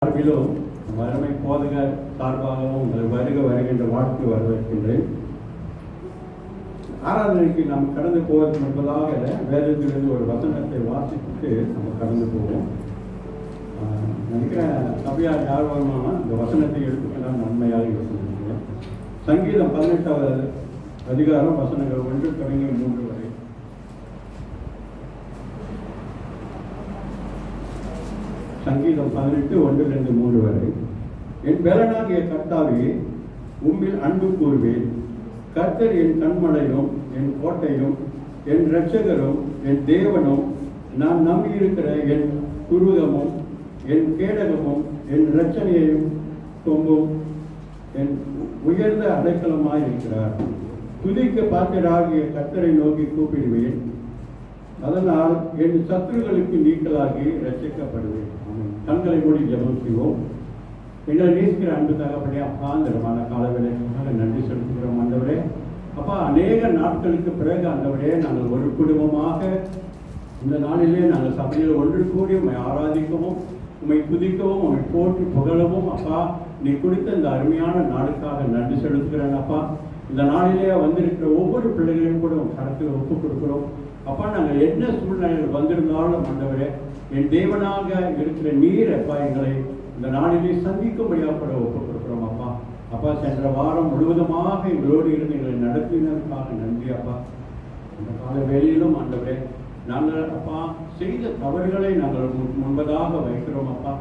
சார்பிலும் வறுமை போதகர் சார்பாகவும் உங்கள் வருகின்ற வாழ்க்கை வரவேற்கின்றேன். ஆராதனைக்கு நாம் கடந்து போவதற்கு முன்பதாக வேதத்திலிருந்து ஒரு வசனத்தை வாசித்துட்டு நம்ம கடந்து போவோம். நினைக்கிறேன் சபையார் யார் வருமானா இந்த வசனத்தை எடுத்துக்கலாம் நன்மையாக யோசிக்கிறேன். சங்கீதம் 18வது அதிகாரம் வசனங்கள் 1 தொடங்கி 3 வரை. சங்கீதம் 18 1, 2, 3 வரை. என் பேலனாகிய கர்த்தாவே, உம்மில் அன்பு கூறுவேன். கர்த்தர் என் கண்மலையும் என் கோட்டையும் என் இரட்சகரும் என் தேவனும், நான் நம்பியிருக்கிற என் துருகமும் என் கேடகமும் என் இரட்சனையையும் தொங்கும் என் உயர்ந்த அடைக்கலமாயிருக்கிறார். துதிக்க பாத்திராகிய கர்த்தரை நோக்கி கூப்பிடுவேன். அதனால் என் சத்துருக்களுக்கு நீக்கலாகி ரட்சிக்கப்படுவேன். கண்களை மூடி ஜெபம் செய்வோம். எங்களை நேசிக்கிற அன்பு தகப்பனே, அப்பா இந்த காலவேளைக்காக நன்றி செலுத்துகிறோம். ஆண்டவரே, அப்பா அநேக நாட்களுக்கு பிறகு ஆண்டவரே நாங்கள் ஒரு குடும்பமாக இந்த நாளிலே நாங்கள் சபையில் ஒன்று கூடி உண்மை ஆராதிக்கவும் உண்மை துதிக்கவும் உண்மை போற்றி புகழவும் அப்பா நீ கொடுத்த இந்த அருமையான நாளுக்காக நன்றி செலுத்துகிறேன். அப்பா இந்த நாளிலே வந்திருக்கிற ஒவ்வொரு பிள்ளைகளையும் கூட கருத்தில் ஒப்புக் கொடுக்கிறோம். அப்பா நாங்கள் என்ன சூழ்நிலைகள் வந்திருந்தாலும் ஆண்டவரே, என் தேவனாக இருக்கிற நீர் அப்பா எங்களை இந்த நாளிலே சந்திக்கும்படியாக கூட ஒப்புக் கொடுக்கிறோம். அப்பா அப்பா சென்ற வாரம் முழுவதுமாக எங்களோடு இருந்து எங்களை நடத்தினதுக்காக நன்றி. அப்பா இந்த கால வேளையிலும் ஆண்டவரே நாங்கள் அப்பா செய்த தவறுகளை நாங்கள் முன்பதாக வைக்கிறோம். அப்பா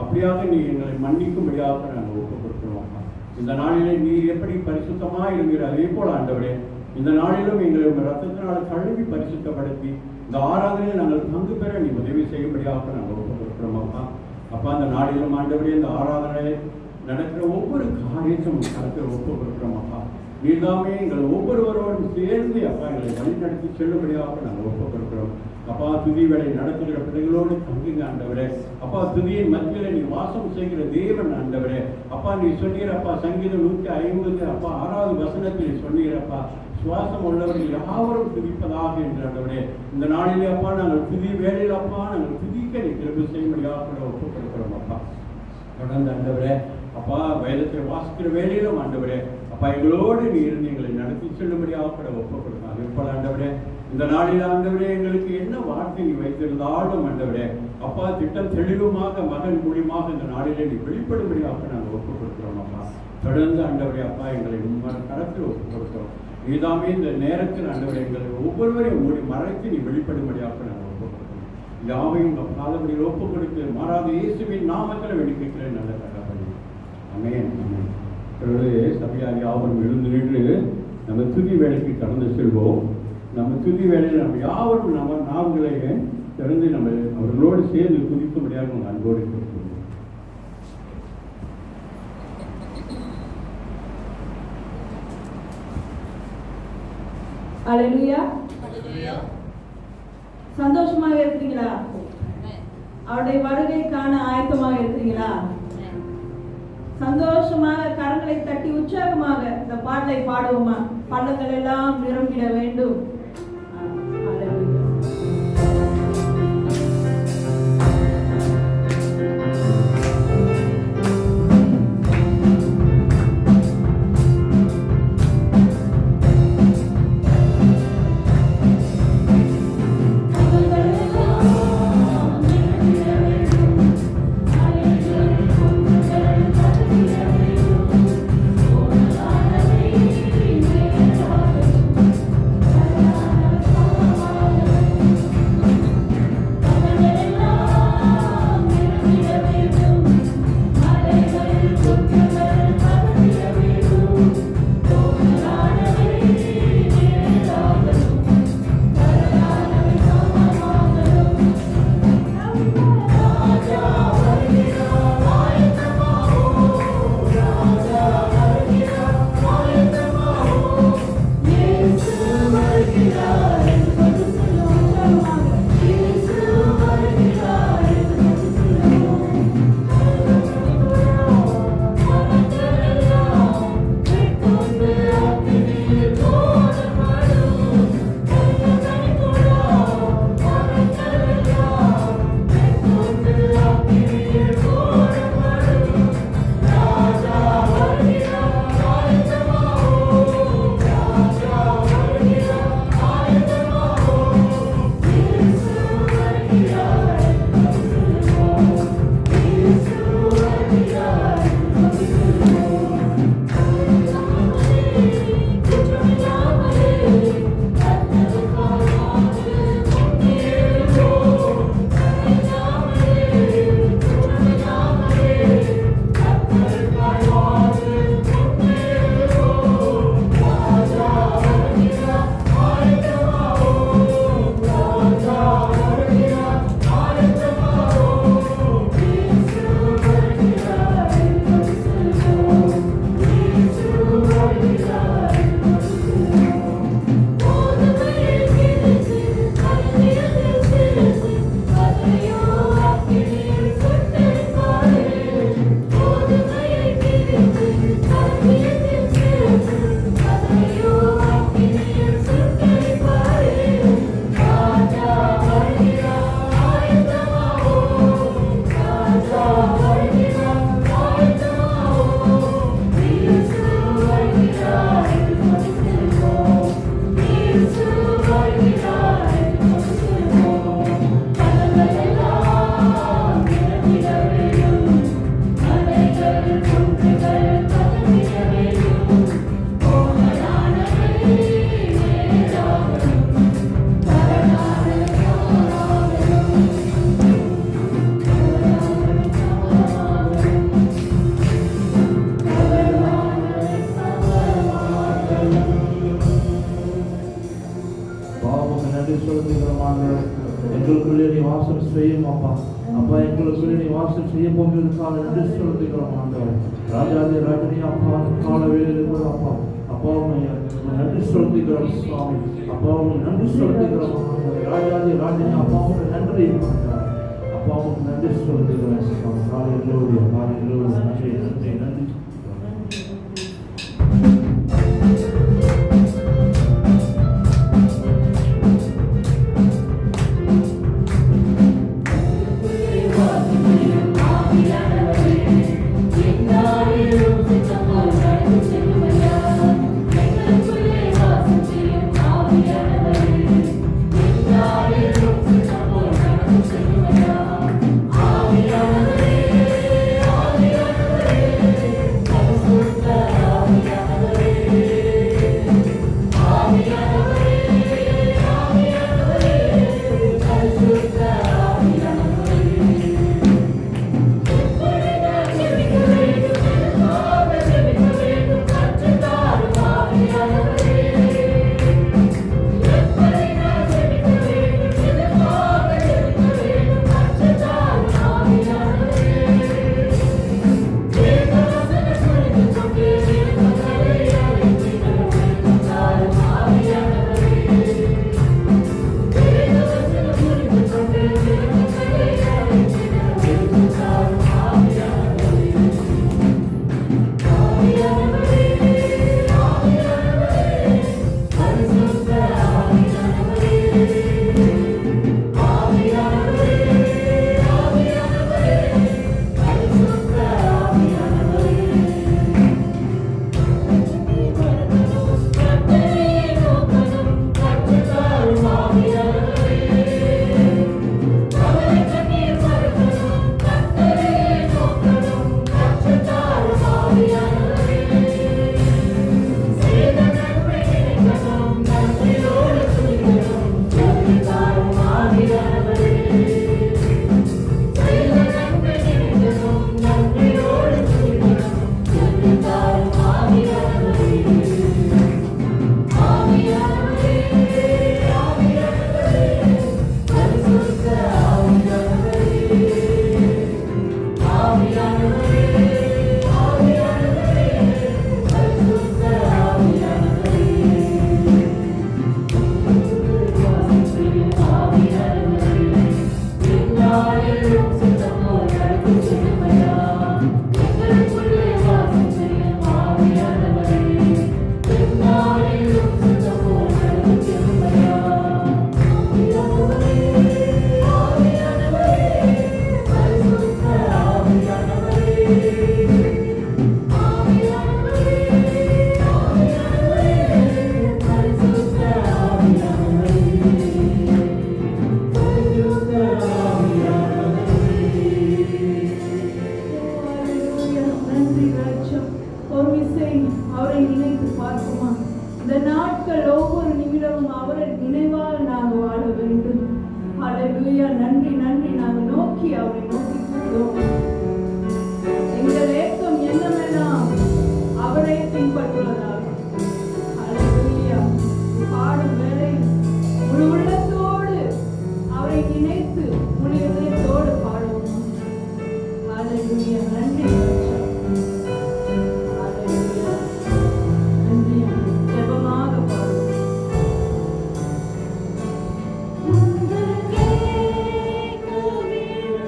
அப்படியாக நீ எங்களை மன்னிக்கும்படியாக நாங்கள் ஒப்புக் கொடுக்கிறோம். அப்பா இந்த நாளிலே நீ எப்படி பரிசுத்தமாக இருக்கிற அதே போல் ஆண்டவரே இந்த நாளிலும் எங்களை ரத்தத்தினால் கழுவி பரிசுத்தப்படுத்தி இந்த ஆராதனையில் நாங்கள் பங்கு பெற நீ உதவி செய்யும்படியாக நாங்கள் ஒப்புக் கொடுக்கிறோம். அப்பா அப்பா இந்த நாளிலும் ஆண்டவரே இந்த ஆராதனை நடக்கிற ஒவ்வொரு காரியத்தையும் கருத்தில் ஒப்புக் கொடுக்கிறோம். அப்பா நீதாமே எங்கள் ஒவ்வொருவரோடும் சேர்ந்து அப்பா எங்களை வழிநடத்தி செல்லும்படியாக நாங்கள் ஒப்புக் கொடுக்கிறோம். அப்பா துதி வேலை நடத்துகிற பிள்ளைகளோடு தங்குங்க ஆண்டவரே. அப்பா துதியின் மத்தியில் நீ வாசம் செய்கிற தேவன் ஆண்டவரே. அப்பா நீ சொன்னீரப்பா சங்கீதம் 150 அப்பா 6வது வசனத்தில் சொன்னீரப்பா சுவாசம் உள்ளவர்கள் யாவரும் துதிப்பதாக என்று ஆண்டவரே இந்த நாளிலே அப்பா நாங்கள் துதி வேலையில் அப்பா நாங்கள் துதிக்க நீ கிருபை செய்யும்படியாக ஒப்புக் கொடுக்கிறோம். அப்பா தொடர்ந்து ஆண்டவரே அப்பா வேதத்தை வாசிக்கிற வேலையிலும் ஆண்டவரே அப்பா எங்களோடு நீ இருந்து எங்களை நடத்தி செல்லும்படியாக கூட ஒப்புக் கொடுக்கலாம். இப்போ ஆண்டவரே இந்த நாளில் ஆண்டவரே எங்களுக்கு என்ன வார்த்தை நீ வைத்திருந்தாலும் ஆண்டவரே அப்பா திட்டம் தெளிவுமாக மகன் மூலியமாக இந்த நாளிலே நீ வெளிப்படும்படியாக நாங்கள் ஒப்புக் கொடுக்கிறோம். அப்பா தொடர்ந்து ஆண்டவரே அப்பா எங்களை கரத்தில் ஒப்புக் கொடுக்கிறோம். நீதாமே இந்த நேரத்தில் ஆண்டவரே எங்களை ஒவ்வொருவரையும் மூடி மறைத்து நீ வெளிப்படும்படியாக நாங்கள் ஒப்புக் கொடுக்கிறோம். யாவையும் உங்கள் பாதபடியில் ஒப்புக் கொடுத்து மாறாத இயேசுவின் நாமத்தில் வெளிக்கிறேன். நல்ல தகப்பனே, ஆமென். சபையார் யாவரும் எழுந்து நின்று நம்ம துதி வேலைக்கு கடந்து செல்வோம். நம்ம துதி வேலையில் நம்ம யாவரும் நம்ம நாவுகளை திறந்து நம்ம அவர்களோடு சேர்ந்து துதிக்கும்படியாக நம்ம அன்போடு கேட்கிறோம். அல்லேலூயா. சந்தோஷமாக இருக்கிறீங்களா? அவருடைய வருகைக்கான ஆயத்தமாக இருக்கிறீங்களா? சந்தோஷமாக கரங்களை தட்டி உற்சாகமாக இந்த பாடலை பாடுவோமா? பள்ளங்கள் எல்லாம் நிரம்பிட வேண்டும். Oh, ஆண்டவரே. எங்களுக்குள்ளே நீ வாசம் செய்யும் அப்பா. அப்பா எங்களுக்குள்ளே நீ வாசம் செய்ய போகிறதுக்காக நன்றி செலுத்துகிறோம் ஆண்டவரே. ராஜாதி ராஜனி அப்பா கால வேலையில் கூட அப்பா அப்பா நன்றி செலுத்துகிறோம் சுவாமி. அப்பா நன்றி செலுத்துகிறோம் ஆண்டவரே. ராஜாதி ராஜனி அப்பாவுக்கு நன்றி அப்பாவுக்கு நன்றி செலுத்துகிறோம் சுவாமி. ஹalleluya ஹalleluya நன்றி நன்றி நன்றி.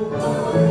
Hallelujah.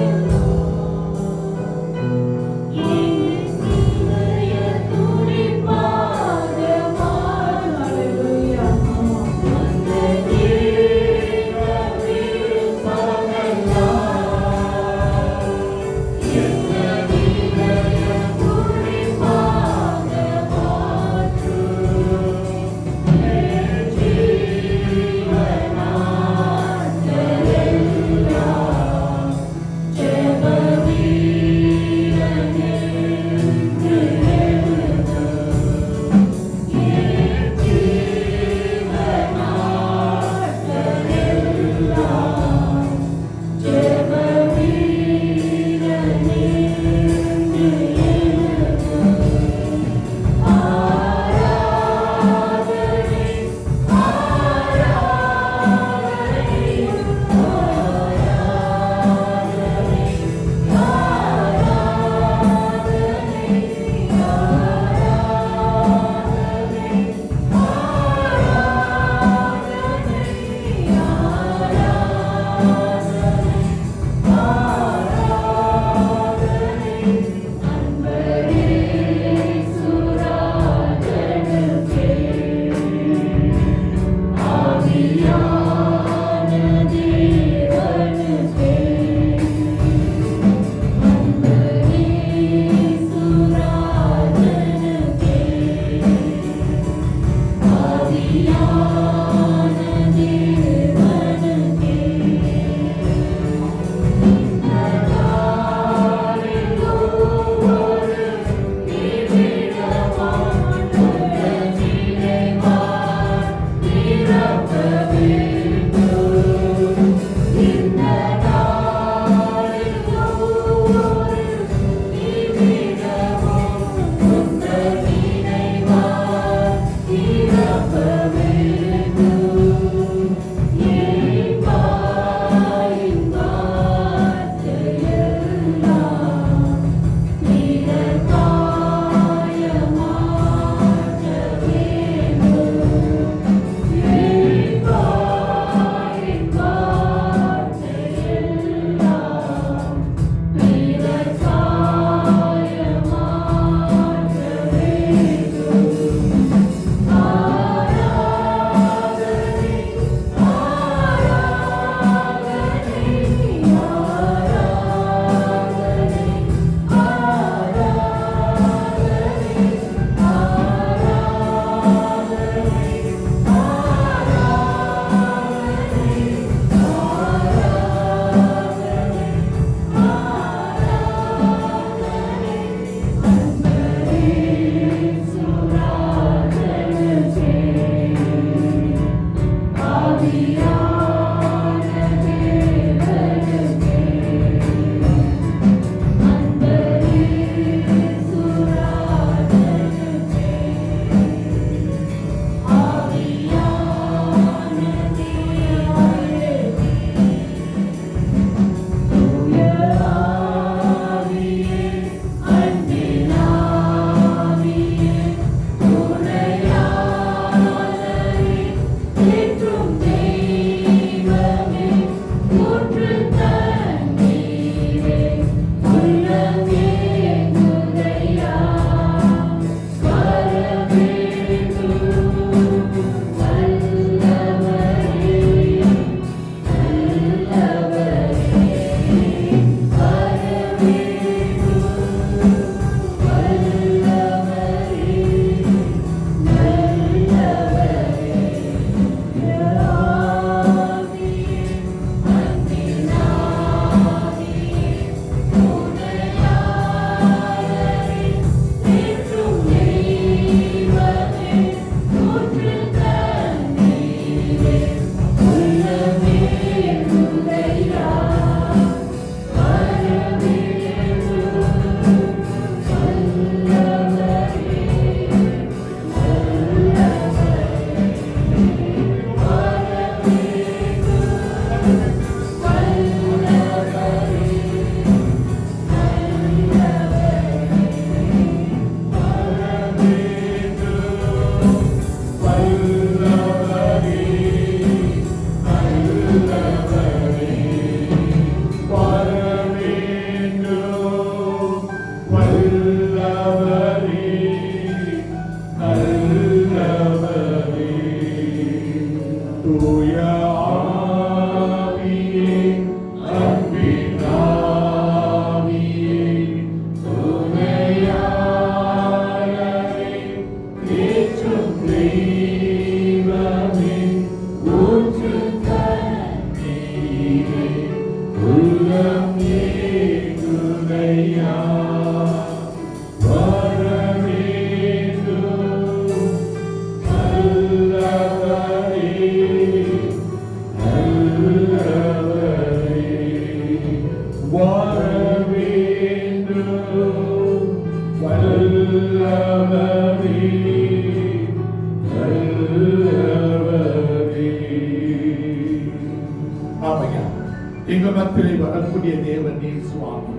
எங்கள் மத்தியிலே வரக்கூடிய தேவன் நீர் சுவாமி.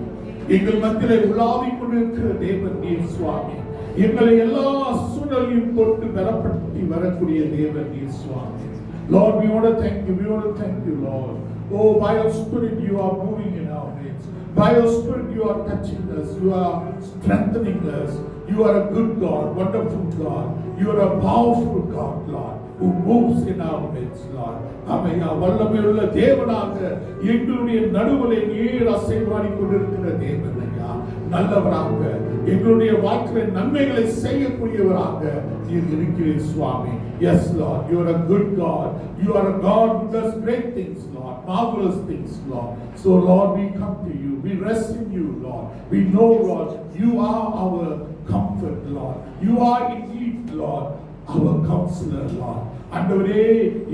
எங்கள் மத்தியிலே உலாவிக் கொண்டிருக்கிற தேவன் நீர் சுவாமி. எங்களை எல்லா சூழலையும் தொட்டு பலப்படுத்தி வரக்கூடிய தேவன் நீர் சுவாமி. Lord, we want to thank you. We want to thank you, Lord. Oh, by your Spirit, you are moving in our midst. By your Spirit, you are touching us. You are strengthening us. You are a good God, wonderful God. You are a powerful God, Lord, who moves in our midst, Lord. அமையா வல்லமையுள்ள தேவனாக எங்களுடைய நடுவிலே நீர் அசைவாடிக் கொண்டிருக்கிற தேவன் ஐயா. நல்லவராக எங்களுடைய வாழ்க்கையில் நன்மைகளை செய்யக்கூடியவராக நீர் இருக்கிறீர் சுவாமி. Yes, Lord, you are a good God. You are a God who does great things, Lord, marvelous things, Lord. So, Lord, we come to you. We rest in you, Lord. We know, Lord, you are our comfort, Lord. You are indeed, Lord, our counselor, Lord. ஆண்டவரே,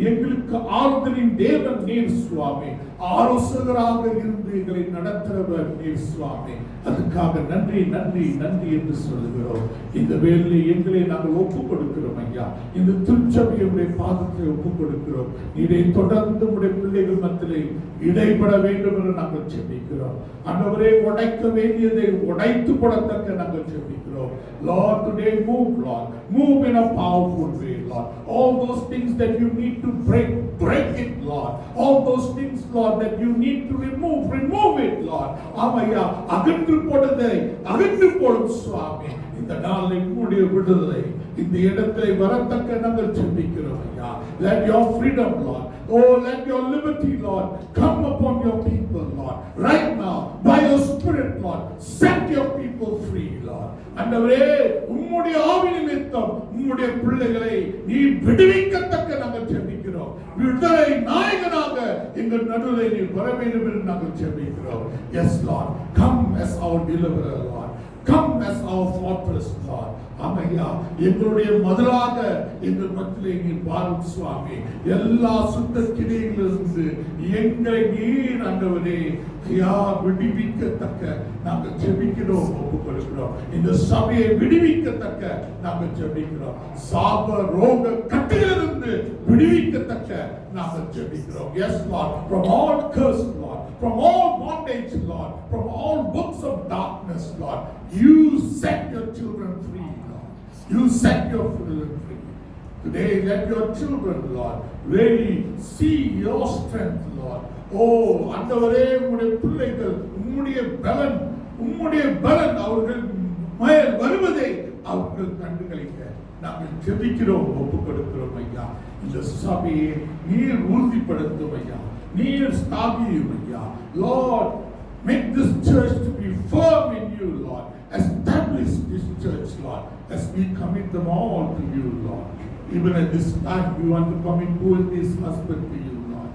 எங்களுக்கு ஆறுதலின் தேவன் நீர் சுவாமி. ஆலோசகராக இருந்து எங்களை நடத்துகிறவர் நீர் சுவாமி. அதுக்காக நன்றி நன்றி நன்றி என்று சொல்லுகிறோம். இந்த வேளையிலே எங்களை நாங்கள் ஒப்புக் கொடுக்கிறோம் ஐயா. இந்த திருச்சபையுடைய பாதத்தை ஒப்புக் கொடுக்கிறோம். இதை தொடர்ந்து உடைய பிள்ளைகள் மத்தியிலே இடைபட வேண்டும் என்று நாங்கள் ஜெபிக்கிறோம். ஆண்டவரே, உடைக்க வேண்டியதை உடைத்து போடத்தக்க நாங்கள் ஜெபிக்கிறோம். Lord, today move, Lord. Move in a powerful way, Lord. All those things that you need to break it, Lord. All those things, Lord, that you need to remove it, Lord. ஆமையா, அகன்று போடுதை அகன்று போடும் சுவாமி. இந்த நாளில் உம்முடைய விடுதலை இந்த இடத்திலே வரத்தக்க நாங்கள் ஜெபிக்கிறோம் ஐயா. Let your freedom, Lord, oh, let your liberty, Lord, come upon your people, Lord. Right now, by your Spirit, Lord, set your people free, Lord. ஆண்டவரே, உம்முடைய ஆவி நிமித்தம் உம்முடைய பிள்ளைகளை நீ விடுவிக்கத்தக்க நாங்கள் ஜெபிக்கிறோம். விடுதலை நாயகனாக எங்கள் நடுவிலே நீ வர வேண்டும் என்று நாங்கள் ஜெபிக்கிறோம். Yes, Lord, come as our deliverer, Lord. Come as our fortress, Lord. ஆமையா, எங்களுடைய மதிலாக எங்கள் மத்தியிலே நீ வாரும் சுவாமி. எல்லா சுத்த கிரியைகளிலிருந்து எங்களை நீர் ஆண்டவரே ஐயா விடுவிக்கத்தக்க நாங்கள் ஜெபிக்கிறோம், ஒப்புக் கொடுக்கிறோம். இந்த சபையை விடுவிக்கத்தக்க நாங்கள் ஜெபிக்கிறோம். சாப ரோக கட்டிலிருந்து விடுவிக்கத்தக்க நாங்கள் ஜெபிக்கிறோம். Yes, Lord, from all curse, Lord, from all bondage, Lord, from all works of darkness, Lord, you set your children free, Lord. You set your children free. Today, let your children, Lord, really see your strength, Lord. Oh, ஆண்டவரே, உம்முடைய பிள்ளைகள் உம்முடைய பலன் அவர்கள் மேல் வருவதை அவர்கள் கண்டுகளிக்க நாங்கள் ஜெபிக்கிறோம், ஒப்புக் கொடுக்கிறோம் ஐயா. இந்த சபையை நீர் உறுதிப்படுத்தும் ஐயா, நீர் ஸ்தாபியும் ஐயா. Lord, make this church to be firm in you, Lord. Establish this church, Lord, as we commit them all to you, Lord. Even at this time, we want to commit this husband to you, Lord.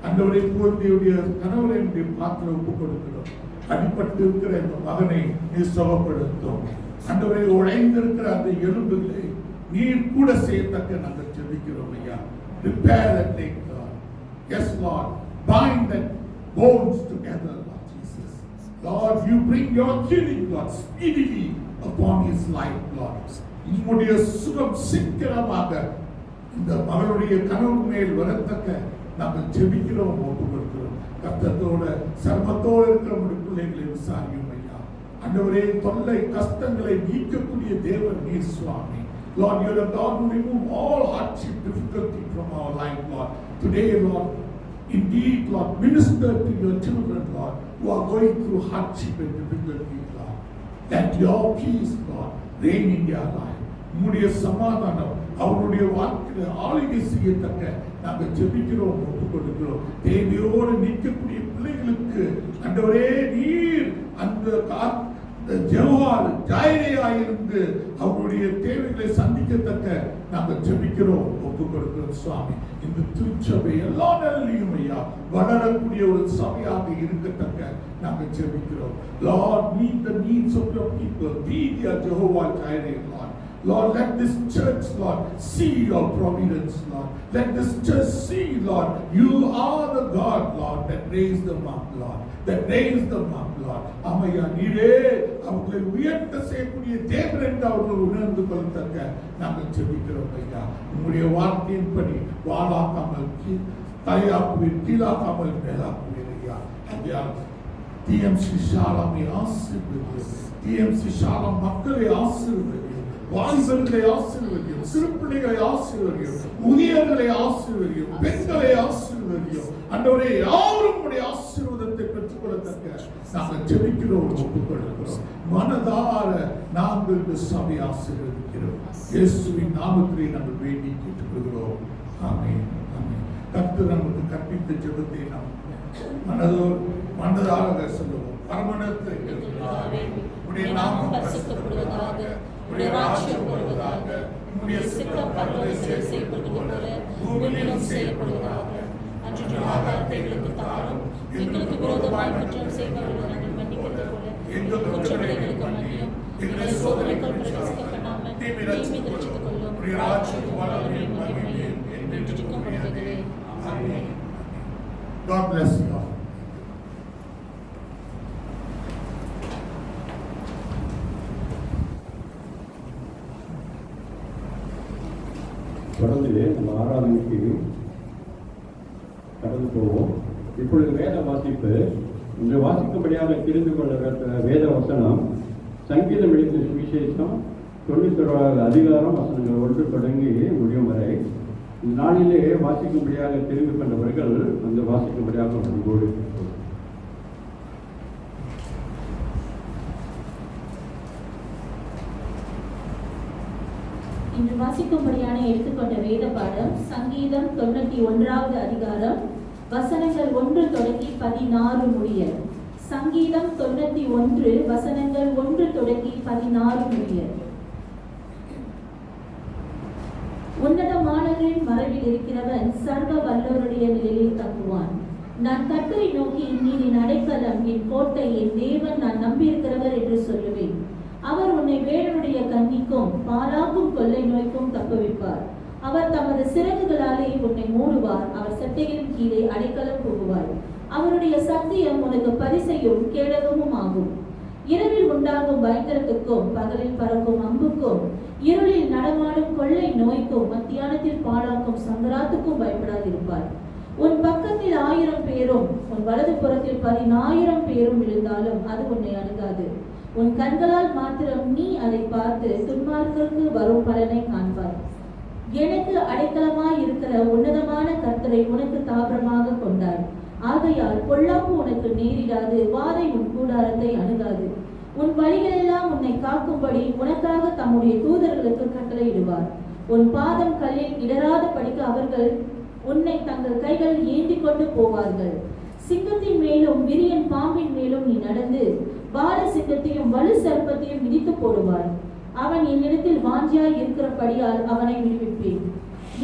ஆண்டவரே, பூர்த்தியுடைய கணவனுடைய பாத்திரம் ஒப்புக் கொடுக்கிறோம். அடிபட்டு இருக்கிற இந்த மகனை நீர் சுகப்படுத்தும். ஆண்டவரே, உடைந்திருக்கிற அந்த எலும்புகளை நீர் கூட செய்யத்தக்க நாங்கள் ஜெபிக்கிறோம் ஐயா. Repair that leg, Lord. Yes, Lord, bind that bones together, Lord Jesus. Lord, you bring your healing, Lord, speedily upon his life, Lord. உம்முடைய சுகம் சீக்கிரமாக இந்த மகளுடைய கனவு மேல் வரத்தக்க நாங்கள் ஜெபிக்கிறோம், ஒப்புக் கொடுக்கிறோம். கர்த்தத்தோட சர்வத்தோடு இருக்கிற உடைய பிள்ளைகளை விசாரியும் ஐயா. ஆண்டவரே, தொல்லை கஷ்டங்களை நீக்கக்கூடிய தேவன் நீர் சுவாமி. Lord, you are the God who remove all hardship, difficulty from our life, Lord. Today, Lord, indeed, Lord, minister to your children, Lord, who are going through hardship and difficulty, Lord. Let your peace, Lord, reign in their life. உம்முடைய சமாதானம் அவருடைய வாழ்க்கையில் ஆளுகை செய்யத்தக்க நாங்கள் ஜெபிக்கிறோம், ஒப்புக் கொடுக்கிறோம். தேவையோடு நிற்கக்கூடிய பிள்ளைகளுக்கு ஆண்டவரே நீர் அந்த ஜெகோவா ஜாயிரேயாயிருந்து அவருடைய தேவைகளை சந்திக்கத்தக்க நாங்கள் ஜெபிக்கிறோம், ஒப்பு கொடுக்கிறோம் சுவாமி. இந்த திருச்சபை எல்லா நிலையிலும் ஐயா வளரக்கூடிய ஒரு சபையாக இருக்கத்தக்க நாங்கள் ஜெபிக்கிறோம். Lord, meet the needs of your people. Be their Jehovah Jireh, Lord. Lord, let this church, Lord, see your providence, Lord. Let this church see, Lord, you are the God, Lord, that raised them up, Lord. That raised them up, Lord. Amaya, நீரே அவர்களை உயர்த்த செய்யக்கூடிய தேவன் என்று அவர்கள் உணர்ந்து கொள்ளத்தக்க நாங்கள் ஜெபிக்கிறோம் ஐயா. உங்களுடைய வார்த்தையின்படி வாழாக்காமல் தலையாக்குவீர், கீழாக்காமல் மேலாக்குவீர் ஐயா. ஐயா, டிஎம்சி ஷாலாமை ஆசீர்வதியும், டிஎம்சி ஷாலாம் மக்களை ஆசீர்வதியும், வாலிபர்களை ஆசீர்வதியும், சிறு பிள்ளைகளை ஆசீர்வதியும், முதியவர்களை ஆசீர்வதியும், பெண்களை ஆசீர்வதியும். ஆண்டவரே, யாரும் உடைய ஆசீர்வாதத்தை பெற்றுக்கொள்ளத்தக்க நாங்கள் ஜெபிக்கிறோம், ஒப்புக்கொள்கிறோம். மனதார நாங்கள் இந்த சபை ஆசீர்வதிக்கிறோம். இயேசுவின் நாமத்திலே நாங்கள் வேண்டி கேட்டுக்கொள்கிறோம். ஆமென், ஆமென். கர்த்தர் நமக்கு கற்பித்த ஜெபத்தை நாம் மனதார சொல்லுவோம். பரமனத்தை உடைய நாமம் பரிசுத்தப்படுவதாக, உடைய ராஜ்யம் வருவதாக, உடைய சித்தம் பரலோகத்திலே செய்யப்படுவது போல பூமியிலும் செய்யப்படுவதாக. அன்றைய ஆகாரத்தை எங்களுக்கு தாரும், எங்களுக்கு விரோதமாய் குற்றம் செய்பவர்களை நாங்கள் மன்னிக்கிறது போல எங்கள் குற்றங்களை எங்களுக்கு மன்னியும், எங்களை சோதனைக்குள் பிரவேசிக்க பண்ணாமல் தீமை ரட்சித்துக் கொள்ளும். உடைய ராஜ்யம் வல்லமையும் மகிமையும் என்றென்றைக்கும் உடையதே. ஆமென். God bless you all. தொடர்ந்து நம்ம ஆராதனைக்கு கடந்து போவோம். இப்பொழுது வேத வாசிப்பு. இன்று வாசிக்கும்படியாக தெரிந்து கொள்ள வேத வசனம் சங்கீதம் எழுதிய சுவிசேஷம் 91 அதிகாரம் வசனங்கள் 1 தொடங்கி முடியும் வரை. இந்த நாளிலே வாசிக்கும்படியாக தெரிந்து கொண்டவர்கள் அந்த வாசிக்கும்படியாக அன்போடு இன்று வாசிக்கும்படியான எடுத்துக்கொண்ட வேத பாடம் சங்கீதம் 91வது அதிகாரம் வசனங்கள் 1 தொடங்கி 16 முடிய. சங்கீதம் 91 வசனங்கள் 1 தொடங்கி 16 முடிய. உன்னதமானவரின் மறைவில் இருக்கிறவன் சர்வ வல்லவருடைய நிலையில் தங்குவான். நான் கர்த்தரை நோக்கி, நீர் என் அடைக்கலம், என் கோட்டை, என் தேவன், நான் நம்பியிருக்கிறவர் என்று சொல்லுவேன். அவர் உன்னை வேடனுடைய கண்ணிக்கும் பாலாக்கும் கொள்ளை நோய்க்கும் தப்புவிப்பார். அவர் தமது சிறகுகளாலே உன்னை மூடுவார். அவர் சட்டைகளின் கீழே அடைக்கலம் புகுவார். அவருடைய சத்தியம் உனக்கு பரிசையும் கேடகமும் ஆகும். இரவில் உண்டாகும் பயங்கரத்துக்கும் பகலில் பறக்கும் அம்புக்கும் இருளில் நடமாடும் கொள்ளை நோய்க்கும் மத்தியானத்தில் பாழாக்கும் சங்கராத்துக்கும் பயப்படாதிருப்பார். உன் பக்கத்தில் 1000 பேரும் உன் வலது புறத்தில் 10,000 பேரும் விழுந்தாலும் அது உன்னை அணுகாது. உன் கண்களால் மாத்திரம் நீ அதை பார்த்து துன்மார்க்கருக்கு வரும் பலனை காண்பாய். எனக்கு அடைக்கலமாய் இருக்கிற உன்னதமான கர்த்தரை உனக்கு தாபரமாக கொண்டாய். ஆகையால் பொல்லாப்பு உனக்கு நேரிடாது, வாதை உன் கூடாரத்தை அணுகாது. உன் வழிகளெல்லாம் உன்னை காக்கும்படி உனக்காக தம்முடைய தூதர்களுக்கு கட்டளையிடுவார். உன் பாதம் கல்லில் இடராத படிக்க அவர்கள் உன்னை தங்கள் கைகள் ஏந்தி கொண்டு போவார்கள். சிங்கத்தின் மேலும் விரியன் பாம்பின் மேலும் நீ நடந்து பால சிங்கத்தையும் வலு சர்ப்பத்தையும் மிதித்து போடுவாய். அவன் என்னிடத்தில் வாஞ்சியாய் இருக்கிறபடியால் அவனை விடுவிப்பேன்.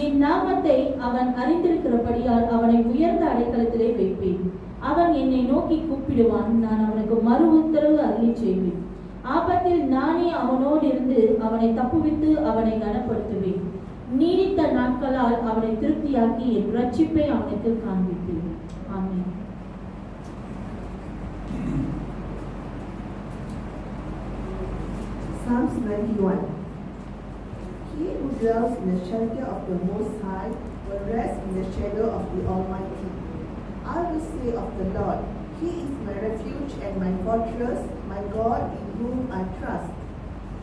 என் நாமத்தை அவன் அறிந்திருக்கிறபடியால் அவனை உயர்ந்த அடைக்கலத்திலே வைப்பேன். அவன் என்னை நோக்கி கூப்பிடுவான், நான் அவனுக்கு மறு உத்தரவு அருளி செய்வேன். ஆபத்தில் நானே அவனோடு இருந்து அவனை தப்புவித்து அவனை கனப்படுத்துவேன். நீடித்த நாட்களால் அவனை திருப்தியாக்கி என் ரட்சிப்பை அவனுக்கு காண்பிப்பேன். ஆமென். Psalms 91. He who dwells in the shelter of the Most High will rest in the shadow of the Almighty. I will say of the Lord, He is my refuge and my fortress, my God in whom I trust.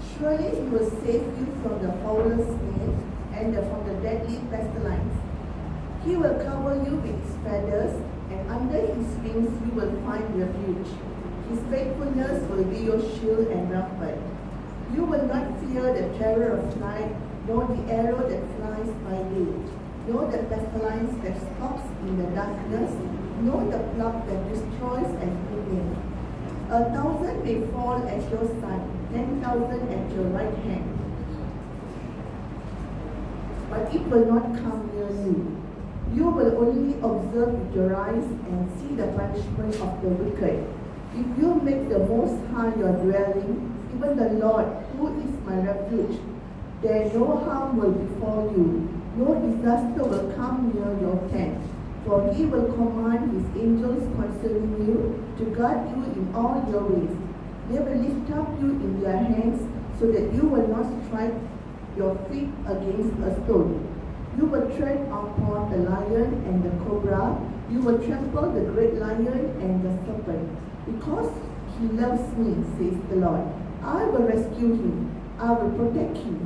Surely He will save you from the fowler's snare and from the deadly pestilence. He will cover you with His feathers, and under His wings you will find refuge. His faithfulness will be your shield and rampart. You will not fear the terror of night, nor the arrow that flies by day, nor the pestilence that stalks in the darkness, nor the plague that destroys at noonday. 1,000 may fall at your side, 10,000 at your right hand, but it will not come near you. You will only observe with your eyes and see the punishment of the wicked. If you make the Most High your dwelling, even the Lord, who is my refuge, then no harm will befall you, no disaster will come near your tent. For he will command his angels concerning you to guard you in all your ways. They will lift up you in their hands so that you will not strike your feet against a stone. You will tread upon the lion and the cobra. You will trample the great lion and the serpent. Because he loves me, says the Lord, I will rescue him. I will protect him,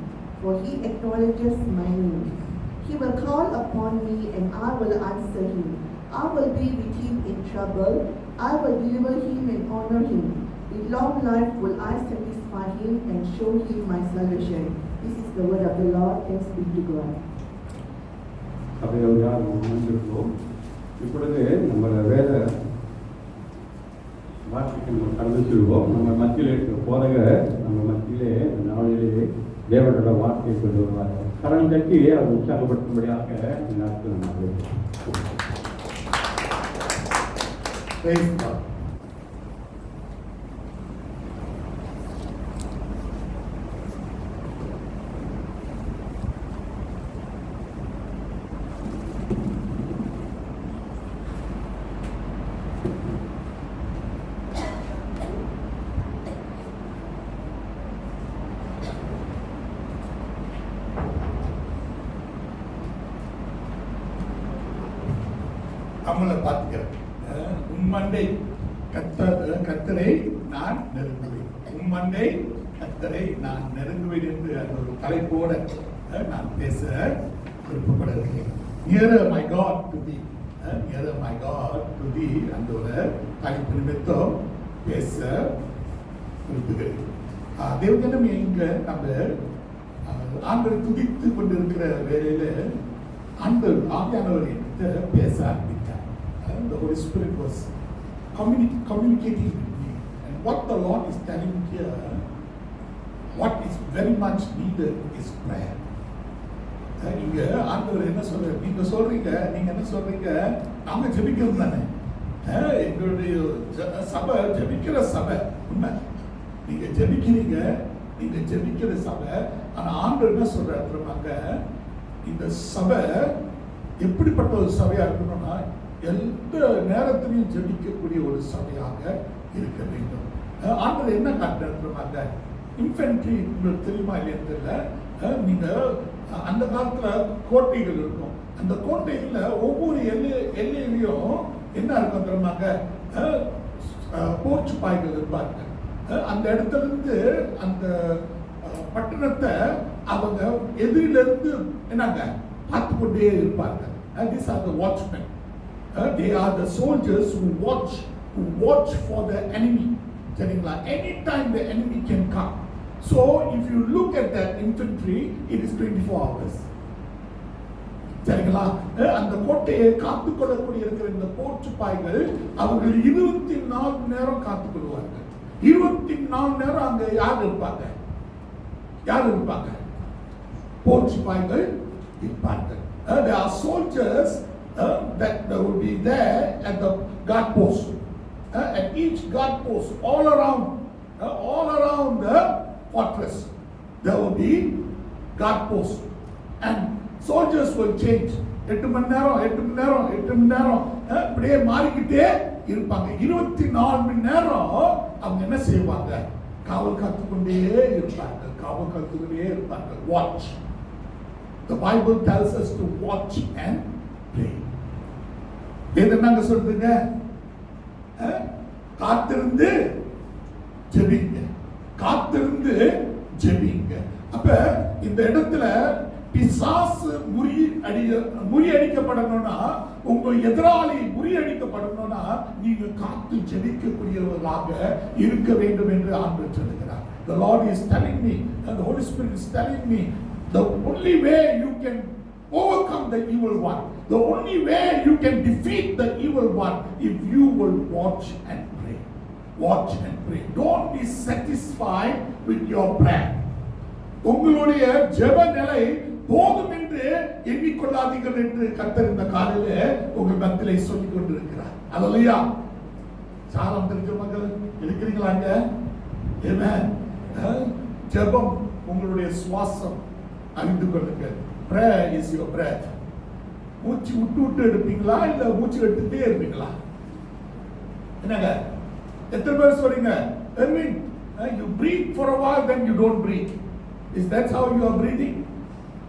for he acknowledges my name. He will call upon me and I will answer him. I will be with him in trouble. I will deliver him and honor him. With long life will I satisfy him and show him my salvation. This is the word of the Lord. Thanks be to God. சபையோடு வந்திருக்கோம். இப்பொழுது நம்ம வேத வார்த்தைக்கு நம்ம கடந்து செல்வோம். நம்ம மத்தியிலே இருக்கிற போதகர் நம்ம மத்தியிலே நாளிலே தேவனோட வார்த்தையை கொண்டு வருவார்கள். கரம் தட்டி அவர் உற்சாகப்படுத்தும்படியாக நடத்துகிறார்கள். Praise God. அவங்கள பார்த்துக்கிறேன். உம்மண்டை கத்தரை நான் நெருங்குவேன். உம்மண்டை கத்தரை நான் நெருங்குவேன் என்று அந்த ஒரு தலைப்போட நான் பேச விருப்பப்படுகிறேன். Nearer my God to thee, nearer my God to thee அந்த ஒரு தலைப்பு நிமித்தம் பேச விரும்புகிறேன். தேவஜனம் எங்க நம்ம ஆண்டவரை துதித்து கொண்டிருக்கிற வேளையில ஆண்டவர் ஆவியானவர் என்கிட்ட பேச ஆரம்பித்தார். The Holy Spirit was communicating with me, and what the Lord is telling here, what is very much needed is prayer. இங்க ஆண்டவர் என்ன சொல்றாரு? நீங்க என்ன சொல்றீங்க? நாங்க ஜெபிக்கிறோம் தானே. எங்களுடைய சபை ஜெபிக்கிற சபை உண்மை. நீங்க ஜெபிக்கிற சபை. ஆனா ஆண்டவர் என்ன சொல்றாருங்க? இந்த சபை எப்படிப்பட்ட ஒரு சபையா இருக்கணும்னா எந்த நேரத்திலையும் ஜெபிக்கக்கூடிய ஒரு சபையாக இருக்க வேண்டும். ஆண்டவர் என்ன காட்டுறாங்க? இன்ஃபென்ட்ரி உங்களுக்கு தெரியுமா இல்லைன்னு தெரியல. நீங்க அந்த காலத்துல கோட்டைகள் இருக்கும். அந்த கோட்டைகள்ல ஒவ்வொரு எல்லையிலையும் என்ன இருக்கும் தெரியுமாங்க? போர்ச்சு பாய்கள் இருப்பாங்க. அந்த இடத்துல இருந்து அந்த பட்டணத்தை அவங்க எதிரிலிருந்து என்னங்க பார்த்து கொண்டே இருப்பாங்க. These are the watchmen. They are the soldiers who watch for the enemy. சரிங்களா? Anytime the enemy can come. So if you look at that infantry, it is 24 hours. சரிங்களா? அந்த கோட்டையை காத்துக்கொள்ளக்கூடிய இருக்கிற இந்த போர்ச்சுப்பாய்கள் அவர்கள் 24 நேரம் காத்துக்கொள்வார்கள். 24 நேரம் அங்க யார் இருப்பாங்க? போர்ச்சுப்பாய்கள் இருப்பார்கள். There are soldiers that will be there at the guard post. At each guard post, all around the fortress, there will be guard posts, and soldiers will change. 8 மணி நேரம் இப்படியே மாறிக்கிட்டே இருப்பாங்க. 24 மணி நேரம் அவங்க என்ன செய்வாங்க? காவல் காத்துக்கொண்டே இருப்பாங்க. Watch. The Bible tells us to watch and pray. எது நாங்க சொல்றீங்க? காத்திருந்து ஜெபிங்க. அப்ப இந்த இடத்துல பிசாசு முறியடிக்கப்படணும்னா, உங்க எதிராளி முறியடிக்கப்படணும்னா நீங்க காத்து ஜெபிக்கக்கூடியவர்களாக இருக்க வேண்டும் என்று ஆண்டவர் சொல்லுகிறார். The Lord is telling me, and the Holy Spirit is telling me, the only way you can overcome the evil one, the only way you can defeat the evil one, if you will watch and pray. watch and pray. Don't be satisfied with your prayer. உங்களுடைய ஜெப நிலை போதும் என்று எண்ணிக்கொள்ளாதீர்கள் என்று கர்த்தர் இந்த காலையில உங்கள் மத்தியிலே சொல்லிக் கொண்டிருக்கிறார். அல்லேலூயா. சாலம் தெரிஞ்ச மக்கள் இருக்கிறீங்களாங்க? ஆமென். ஜெபம் உங்களுடைய சுவாசம், அறிந்து கொள்ளுங்கள். Prayer is your breath. மூச்சு விட்டு விட்டு எடுப்பீங்களா இல்ல மூச்சு எடுத்துட்டே இருப்பீங்களா? என்னங்க எத்தனை பேர் சொல்றீங்க Erwin, you breathe for a while then you don't breathe? Is that how you are breathing?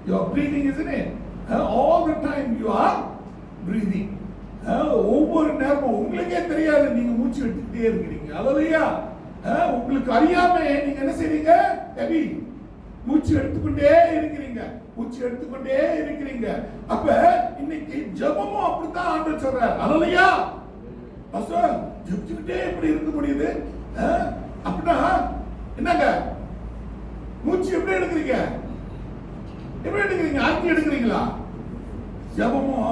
You are breathing, isn't it? All the time you are breathing. ஒவ்வொரு நேரமும் உங்களுக்கே தெரியாது நீங்க மூச்சு எடுத்துட்டே இருக்கிறீங்க. அல்லேலூயா. உங்களுக்கு அறியாம நீங்க என்ன செய்றீங்க? எபி மூச்சு எடுத்துக்கொண்டே இருக்கிறீங்க, மூச்சு எடுத்துக்கொண்டே இருக்கிறீங்க. அப்ப இன்னைக்கு ஜெபமும் அப்படித்தான் ஆண்டவர் சொல்றார். அல்லேலூயா. பாஸ்டர் ஜெபிச்சுட்டே எப்படி இருக்க முடியுது? அப்படின்னா என்னங்க மூச்சு எப்படி எடுக்கிறீங்க? எப்படி எடுக்கிறீங்க? ஆக்கி எடுக்கிறீங்களா? ஜெபமும்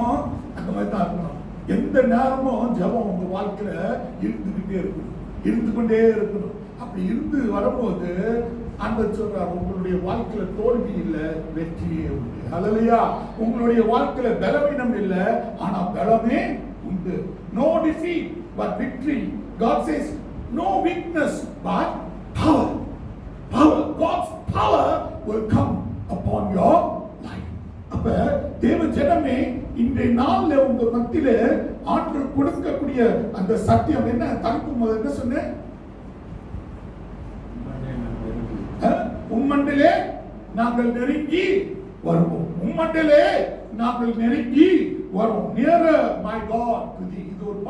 அந்த மாதிரி தான் இருக்கணும். எந்த நேரமும் ஜெபம் உங்க வாழ்க்கையில இருந்துகிட்டே இருக்கணும், இருந்து கொண்டே இருக்கணும். அப்படி இருந்து வரும்போது ஆண்டவர் சொல்றார், உங்களுடைய வாழ்க்கையில தோல்வி இல்ல, வெற்றியே உண்டு. அல்லேலூயா. உங்களுடைய வாழ்க்கையில பலவீனம் இல்ல, ஆனா பலமே உண்டு. No defeat but victory. God says no weakness but power. Power. God's power will come upon your life. அப்ப தேவ ஜனமே இன்றைய நாள்ல உங்க மத்தியில ஆற்றல் கொடுக்கக்கூடிய அந்த சத்தியம் என்ன? தனக்கு முதல்ல என்ன சொன்னேன்? உம்மண்டிலே நாங்கள் நெருங்கி வருவோம். உம்மண்டிலே நாங்கள் நெருங்கி வருவோம். Nearer my God to thee. இது ஒரு